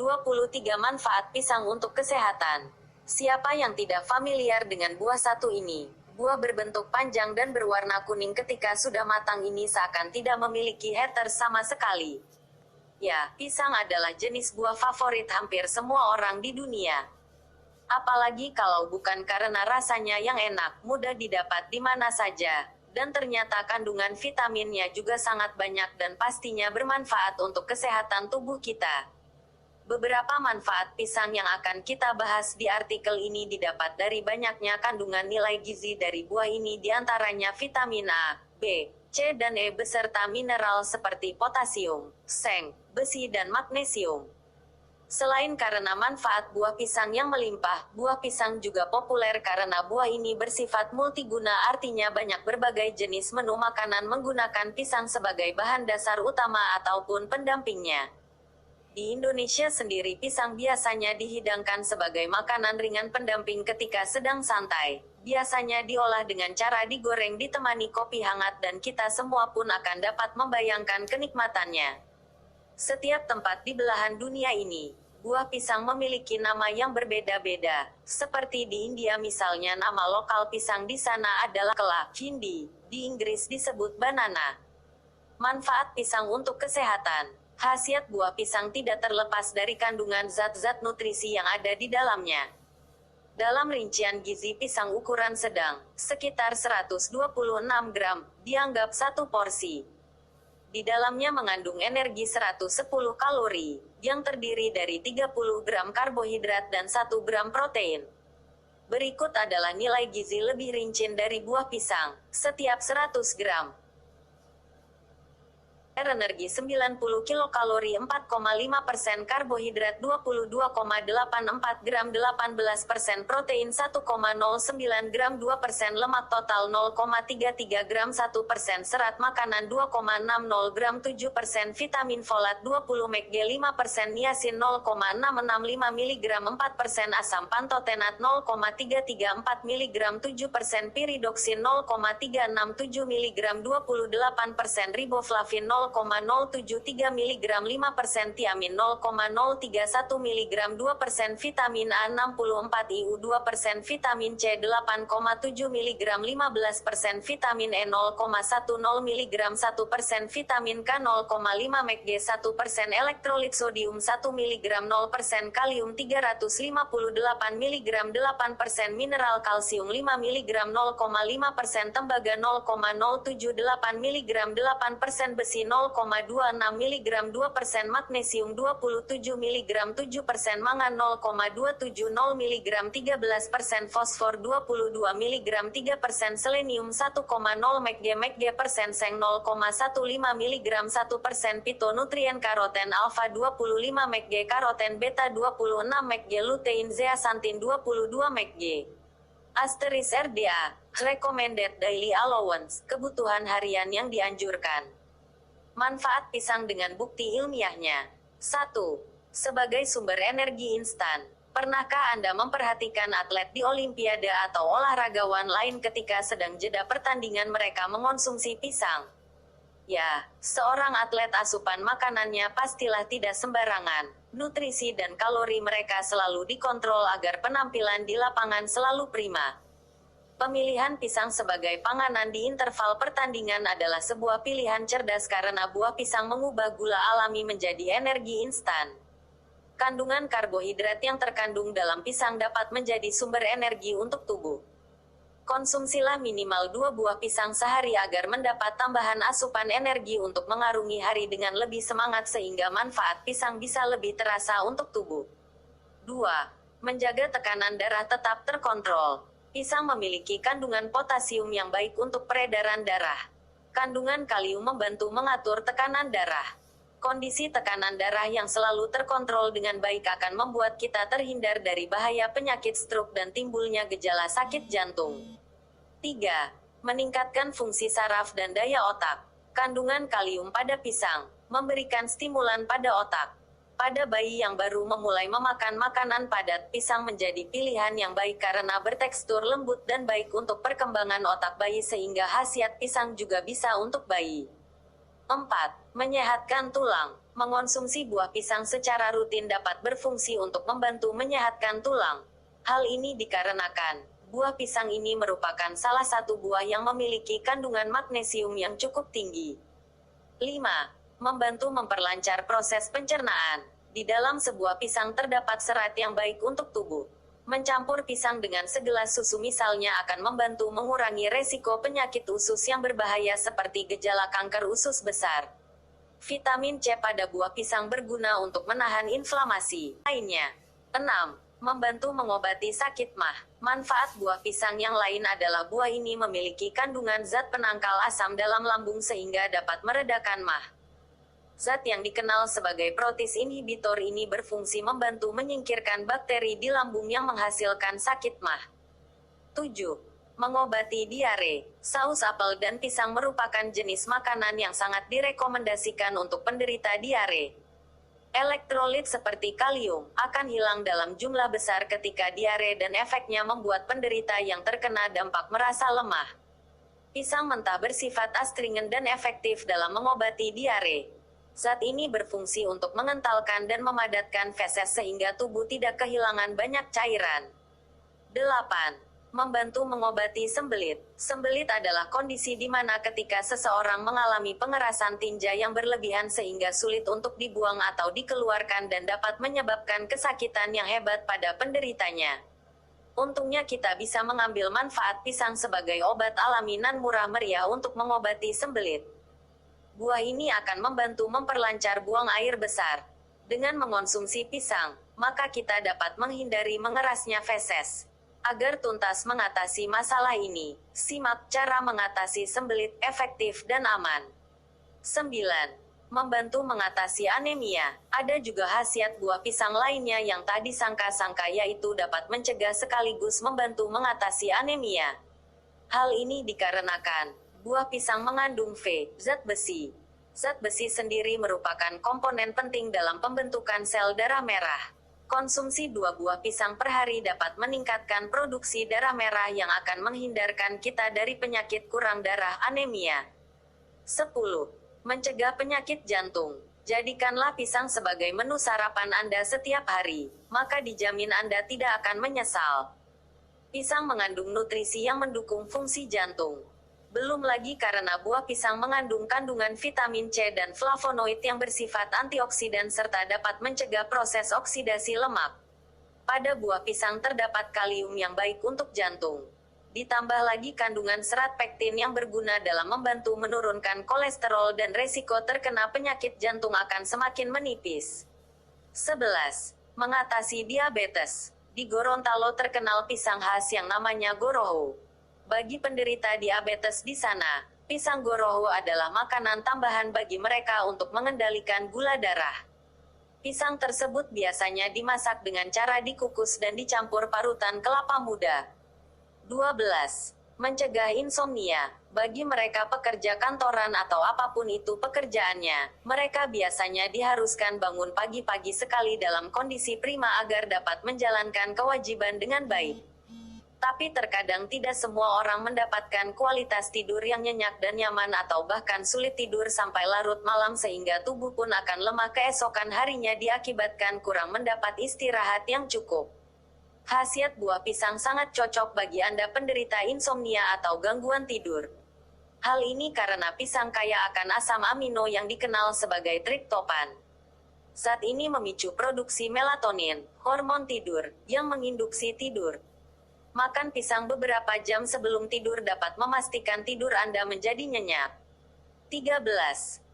23 manfaat pisang untuk kesehatan. Siapa yang tidak familiar dengan buah satu ini? Buah berbentuk panjang dan berwarna kuning ketika sudah matang ini seakan tidak memiliki haters sama sekali. Ya, pisang adalah jenis buah favorit hampir semua orang di dunia. Apalagi kalau bukan karena rasanya yang enak, mudah didapat di mana saja. Dan ternyata kandungan vitaminnya juga sangat banyak dan pastinya bermanfaat untuk kesehatan tubuh kita. Beberapa manfaat pisang yang akan kita bahas di artikel ini didapat dari banyaknya kandungan nilai gizi dari buah ini, diantaranya vitamin A, B, C dan E beserta mineral seperti potasium, seng, besi dan magnesium. Selain karena manfaat buah pisang yang melimpah, buah pisang juga populer karena buah ini bersifat multiguna, artinya banyak berbagai jenis menu makanan menggunakan pisang sebagai bahan dasar utama ataupun pendampingnya. Di Indonesia sendiri pisang biasanya dihidangkan sebagai makanan ringan pendamping ketika sedang santai. Biasanya diolah dengan cara digoreng ditemani kopi hangat dan kita semua pun akan dapat membayangkan kenikmatannya. Setiap tempat di belahan dunia ini, buah pisang memiliki nama yang berbeda-beda. Seperti di India misalnya, nama lokal pisang di sana adalah kela, hindi. Di Inggris disebut banana. Manfaat pisang untuk kesehatan. Khasiat buah pisang tidak terlepas dari kandungan zat-zat nutrisi yang ada di dalamnya. Dalam rincian gizi pisang ukuran sedang, sekitar 126 gram, dianggap satu porsi. Di dalamnya mengandung energi 110 kalori, yang terdiri dari 30 gram karbohidrat dan 1 gram protein. Berikut adalah nilai gizi lebih rinci dari buah pisang. Setiap 100 gram energi 90 kilokalori, 4,5% karbohidrat, 22,84 gram, 18% protein, 1,09 gram, 2% lemak, total 0,33 gram, 1% serat makanan, 2,60 gram, 7% vitamin folat, 20 mg, 5% niacin, 0,665 mg, 4% asam pantotenat, 0,334 mg, 7% piridoksin, 0,367 mg, 28% riboflavin, 0,073 mg, 5% tiamin, 0,031 mg, 2% vitamin A, 64 IU, 2% vitamin C, 8,7 mg, 15% vitamin E, 0,10 mg, 1% vitamin K, 0,5 mg, 1% elektrolit sodium, 1 mg, 0% kalium, 358 mg, 8% mineral kalsium, 5 mg, 0,5% tembaga, 0,078 mg, 8% besi, 0,26 mg, 2% magnesium, 27 mg, 7% mangan, 0,270 mg, 13% fosfor, 22 mg, 3% selenium, 1,0 mg, seng, 0,15 mg, 1% pitonutrien karoten alfa, 25 mg, karoten beta, 26 mg, lutein, zeaxanthin, 22 mg. Asterisk RDA, recommended daily allowance, kebutuhan harian yang dianjurkan. Manfaat pisang dengan bukti ilmiahnya. 1. Sebagai sumber energi instan. Pernahkah Anda memperhatikan atlet di Olimpiade atau olahragawan lain ketika sedang jeda pertandingan mereka mengonsumsi pisang? Ya, seorang atlet asupan makanannya pastilah tidak sembarangan. Nutrisi dan kalori mereka selalu dikontrol agar penampilan di lapangan selalu prima. Pemilihan pisang sebagai panganan di interval pertandingan adalah sebuah pilihan cerdas karena buah pisang mengubah gula alami menjadi energi instan. Kandungan karbohidrat yang terkandung dalam pisang dapat menjadi sumber energi untuk tubuh. Konsumsilah minimal 2 buah pisang sehari agar mendapat tambahan asupan energi untuk mengarungi hari dengan lebih semangat sehingga manfaat pisang bisa lebih terasa untuk tubuh. 2. Menjaga tekanan darah tetap terkontrol. Pisang memiliki kandungan potasium yang baik untuk peredaran darah. Kandungan kalium membantu mengatur tekanan darah. Kondisi tekanan darah yang selalu terkontrol dengan baik akan membuat kita terhindar dari bahaya penyakit stroke dan timbulnya gejala sakit jantung. 3. Meningkatkan fungsi saraf dan daya otak. Kandungan kalium pada pisang memberikan stimulan pada otak. Pada bayi yang baru memulai memakan makanan padat, pisang menjadi pilihan yang baik karena bertekstur lembut dan baik untuk perkembangan otak bayi sehingga khasiat pisang juga bisa untuk bayi. 4. Menyehatkan tulang. Mengonsumsi buah pisang secara rutin dapat berfungsi untuk membantu menyehatkan tulang. Hal ini dikarenakan buah pisang ini merupakan salah satu buah yang memiliki kandungan magnesium yang cukup tinggi. 5. Membantu memperlancar proses pencernaan. Di dalam sebuah pisang terdapat serat yang baik untuk tubuh. Mencampur pisang dengan segelas susu misalnya akan membantu mengurangi resiko penyakit usus yang berbahaya seperti gejala kanker usus besar. Vitamin C pada buah pisang berguna untuk menahan inflamasi. Lainnya. 6. Membantu mengobati sakit mah. Manfaat buah pisang yang lain adalah buah ini memiliki kandungan zat penangkal asam dalam lambung sehingga dapat meredakan mah. Zat yang dikenal sebagai protease inhibitor ini berfungsi membantu menyingkirkan bakteri di lambung yang menghasilkan sakit mah. 7. Mengobati diare. Saus apel dan pisang merupakan jenis makanan yang sangat direkomendasikan untuk penderita diare. Elektrolit seperti kalium akan hilang dalam jumlah besar ketika diare dan efeknya membuat penderita yang terkena dampak merasa lemah. Pisang mentah bersifat astringen dan efektif dalam mengobati diare. Zat ini berfungsi untuk mengentalkan dan memadatkan feses sehingga tubuh tidak kehilangan banyak cairan. 8. Membantu mengobati sembelit. Sembelit adalah kondisi di mana ketika seseorang mengalami pengerasan tinja yang berlebihan sehingga sulit untuk dibuang atau dikeluarkan dan dapat menyebabkan kesakitan yang hebat pada penderitanya. Untungnya kita bisa mengambil manfaat pisang sebagai obat alami nan murah meriah untuk mengobati sembelit. Buah ini akan membantu memperlancar buang air besar. Dengan mengonsumsi pisang, maka kita dapat menghindari mengerasnya feses. Agar tuntas mengatasi masalah ini, simak cara mengatasi sembelit efektif dan aman. 9. Membantu mengatasi anemia. Ada juga khasiat buah pisang lainnya yang tak disangka-sangka yaitu dapat mencegah sekaligus membantu mengatasi anemia. Hal ini dikarenakan buah pisang mengandung zat besi. Zat besi sendiri merupakan komponen penting dalam pembentukan sel darah merah. Konsumsi 2 buah pisang per hari dapat meningkatkan produksi darah merah yang akan menghindarkan kita dari penyakit kurang darah anemia. 10. Mencegah penyakit jantung. Jadikanlah pisang sebagai menu sarapan Anda setiap hari, maka dijamin Anda tidak akan menyesal. Pisang mengandung nutrisi yang mendukung fungsi jantung. Belum lagi karena buah pisang mengandung kandungan vitamin C dan flavonoid yang bersifat antioksidan serta dapat mencegah proses oksidasi lemak. Pada buah pisang terdapat kalium yang baik untuk jantung. Ditambah lagi kandungan serat pektin yang berguna dalam membantu menurunkan kolesterol dan resiko terkena penyakit jantung akan semakin menipis. 11. Mengatasi diabetes. Di Gorontalo terkenal pisang khas yang namanya Goroho. Bagi penderita diabetes di sana, pisang Goroho adalah makanan tambahan bagi mereka untuk mengendalikan gula darah. Pisang tersebut biasanya dimasak dengan cara dikukus dan dicampur parutan kelapa muda. 12. Mencegah insomnia. Bagi mereka pekerja kantoran atau apapun itu pekerjaannya, mereka biasanya diharuskan bangun pagi-pagi sekali dalam kondisi prima agar dapat menjalankan kewajiban dengan baik. Tapi terkadang tidak semua orang mendapatkan kualitas tidur yang nyenyak dan nyaman atau bahkan sulit tidur sampai larut malam sehingga tubuh pun akan lemah keesokan harinya diakibatkan kurang mendapat istirahat yang cukup. Khasiat buah pisang sangat cocok bagi Anda penderita insomnia atau gangguan tidur. Hal ini karena pisang kaya akan asam amino yang dikenal sebagai triptopan. Zat ini memicu produksi melatonin, hormon tidur, yang menginduksi tidur. Makan pisang beberapa jam sebelum tidur dapat memastikan tidur Anda menjadi nyenyak. 13.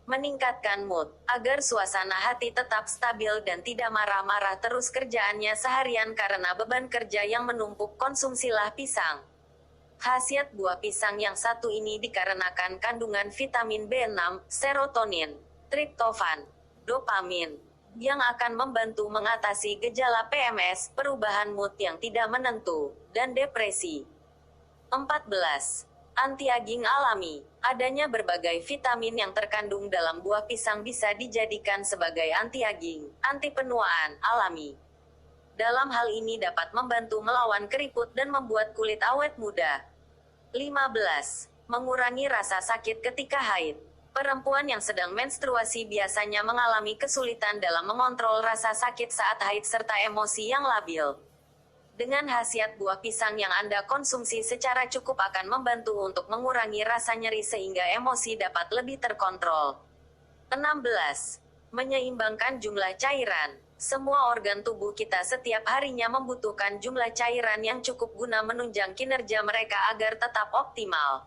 Meningkatkan mood. Agar suasana hati tetap stabil dan tidak marah-marah terus kerjaannya seharian karena beban kerja yang menumpuk, konsumsilah pisang. Khasiat buah pisang yang satu ini dikarenakan kandungan vitamin B6, serotonin, triptofan, dopamin, yang akan membantu mengatasi gejala PMS, perubahan mood yang tidak menentu, dan depresi. 14. Anti-aging alami. Adanya berbagai vitamin yang terkandung dalam buah pisang bisa dijadikan sebagai anti-aging, anti penuaan, alami. Dalam hal ini dapat membantu melawan keriput dan membuat kulit awet muda. 15. Mengurangi rasa sakit ketika haid. Perempuan yang sedang menstruasi biasanya mengalami kesulitan dalam mengontrol rasa sakit saat haid serta emosi yang labil. Dengan khasiat buah pisang yang Anda konsumsi secara cukup akan membantu untuk mengurangi rasa nyeri sehingga emosi dapat lebih terkontrol. 16. Menyeimbangkan jumlah cairan. Semua organ tubuh kita setiap harinya membutuhkan jumlah cairan yang cukup guna menunjang kinerja mereka agar tetap optimal.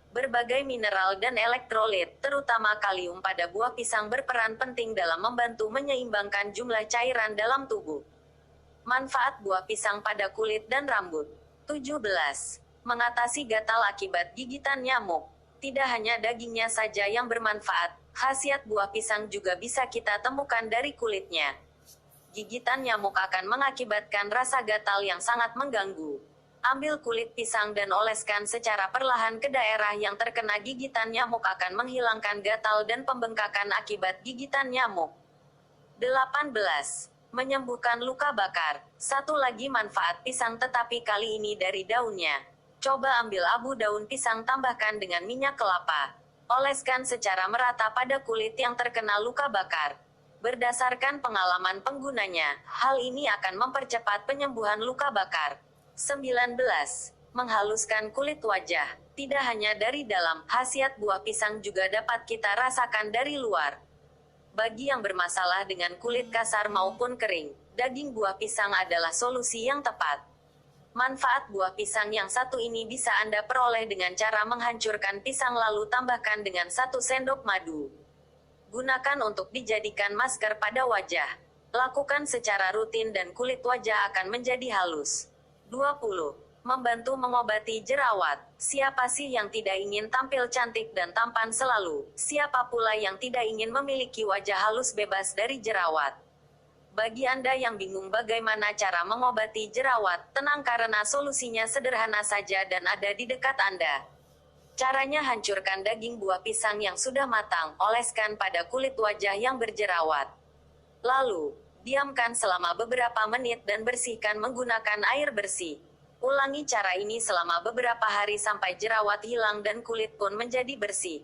Berbagai mineral dan elektrolit, terutama kalium pada buah pisang berperan penting dalam membantu menyeimbangkan jumlah cairan dalam tubuh. Manfaat buah pisang pada kulit dan rambut. 17. Mengatasi gatal akibat gigitan nyamuk. Tidak hanya dagingnya saja yang bermanfaat, khasiat buah pisang juga bisa kita temukan dari kulitnya. Gigitan nyamuk akan mengakibatkan rasa gatal yang sangat mengganggu. Ambil kulit pisang dan oleskan secara perlahan ke daerah yang terkena gigitan nyamuk akan menghilangkan gatal dan pembengkakan akibat gigitan nyamuk. 18. Menyembuhkan luka bakar. Satu lagi manfaat pisang tetapi kali ini dari daunnya. Coba ambil abu daun pisang tambahkan dengan minyak kelapa. Oleskan secara merata pada kulit yang terkena luka bakar. Berdasarkan pengalaman penggunanya, hal ini akan mempercepat penyembuhan luka bakar. 19. Menghaluskan kulit wajah. Tidak hanya dari dalam, khasiat buah pisang juga dapat kita rasakan dari luar. Bagi yang bermasalah dengan kulit kasar maupun kering, daging buah pisang adalah solusi yang tepat. Manfaat buah pisang yang satu ini bisa Anda peroleh dengan cara menghancurkan pisang lalu tambahkan dengan 1 sendok madu. Gunakan untuk dijadikan masker pada wajah. Lakukan secara rutin dan kulit wajah akan menjadi halus. 20. Membantu mengobati jerawat. Siapa sih yang tidak ingin tampil cantik dan tampan selalu? Siapa pula yang tidak ingin memiliki wajah halus bebas dari jerawat? Bagi Anda yang bingung bagaimana cara mengobati jerawat, tenang karena solusinya sederhana saja dan ada di dekat Anda. Caranya hancurkan daging buah pisang yang sudah matang, oleskan pada kulit wajah yang berjerawat. Lalu, diamkan selama beberapa menit dan bersihkan menggunakan air bersih. Ulangi cara ini selama beberapa hari sampai jerawat hilang dan kulit pun menjadi bersih.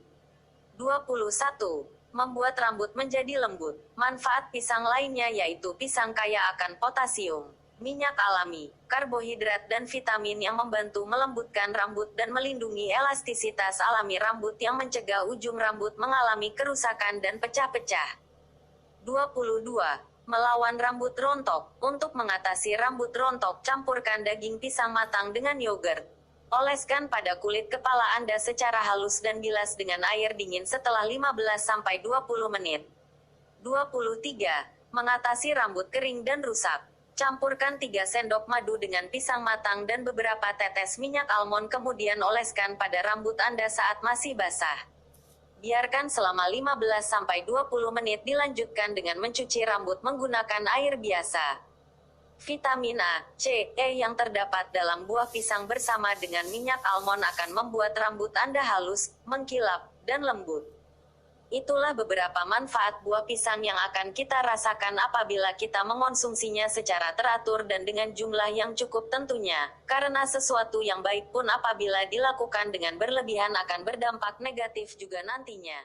21. Membuat rambut menjadi lembut. Manfaat pisang lainnya yaitu pisang kaya akan potasium, minyak alami, karbohidrat dan vitamin yang membantu melembutkan rambut dan melindungi elastisitas alami rambut yang mencegah ujung rambut mengalami kerusakan dan pecah-pecah. 22. Melawan rambut rontok. Untuk mengatasi rambut rontok, campurkan daging pisang matang dengan yogurt. Oleskan pada kulit kepala Anda secara halus dan bilas dengan air dingin setelah 15-20 menit. 23. Mengatasi rambut kering dan rusak. Campurkan 3 sendok madu dengan pisang matang dan beberapa tetes minyak almond kemudian oleskan pada rambut Anda saat masih basah. Biarkan selama 15-20 menit dilanjutkan dengan mencuci rambut menggunakan air biasa. Vitamin A, C, E yang terdapat dalam buah pisang bersama dengan minyak almond akan membuat rambut Anda halus, mengkilap, dan lembut. Itulah beberapa manfaat buah pisang yang akan kita rasakan apabila kita mengonsumsinya secara teratur dan dengan jumlah yang cukup tentunya, karena sesuatu yang baik pun apabila dilakukan dengan berlebihan akan berdampak negatif juga nantinya.